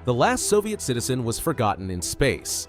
The last Soviet citizen was forgotten in space.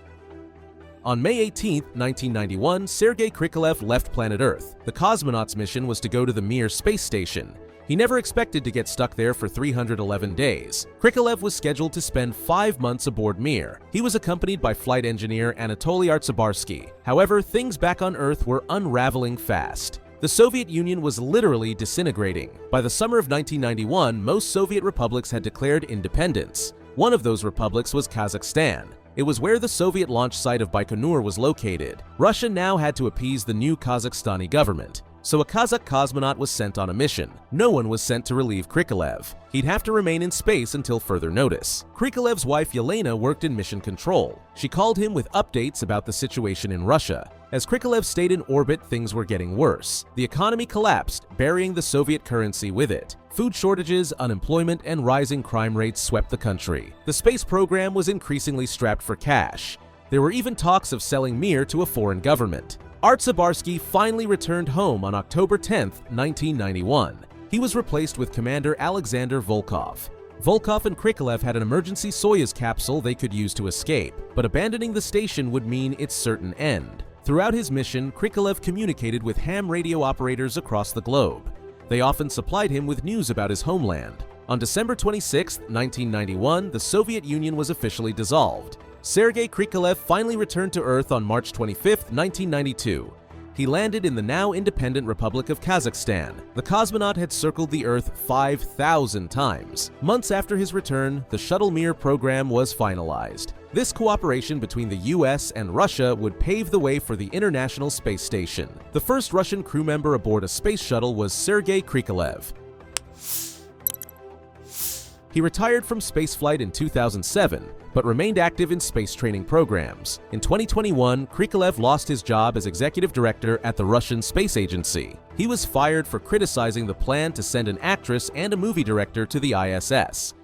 On May 18, 1991, Sergei Krikalev left planet Earth. The cosmonauts' mission was to go to the Mir space station. He never expected to get stuck there for 311 days. Krikalev was scheduled to spend 5 months aboard Mir. He was accompanied by flight engineer Anatoly Artsebarsky. However, things back on Earth were unraveling fast. The Soviet Union was literally disintegrating. By the summer of 1991, most Soviet republics had declared independence. One of those republics was Kazakhstan. It was where the Soviet launch site of Baikonur was located. Russia now had to appease the new Kazakhstani government. So a Kazakh cosmonaut was sent on a mission. No one was sent to relieve Krikalev. He'd have to remain in space until further notice. Krikalev's wife Yelena worked in mission control. She called him with updates about the situation in Russia. As Krikalev stayed in orbit, things were getting worse. The economy collapsed, burying the Soviet currency with it. Food shortages, unemployment, and rising crime rates swept the country. The space program was increasingly strapped for cash. There were even talks of selling Mir to a foreign government. Artsebarsky finally returned home on October 10, 1991. He was replaced with Commander Alexander Volkov. Volkov and Krikalev had an emergency Soyuz capsule they could use to escape, but abandoning the station would mean its certain end. Throughout his mission, Krikalev communicated with ham radio operators across the globe. They often supplied him with news about his homeland. On December 26, 1991, the Soviet Union was officially dissolved. Sergei Krikalev finally returned to Earth on March 25, 1992. He landed in the now independent Republic of Kazakhstan. The cosmonaut had circled the Earth 5,000 times. Months after his return, the Shuttle Mir program was finalized. This cooperation between the US and Russia would pave the way for the International Space Station. The first Russian crew member aboard a space shuttle was Sergei Krikalev. He retired from spaceflight in 2007, but remained active in space training programs. In 2021, Krikalev lost his job as executive director at the Russian Space Agency. He was fired for criticizing the plan to send an actress and a movie director to the ISS.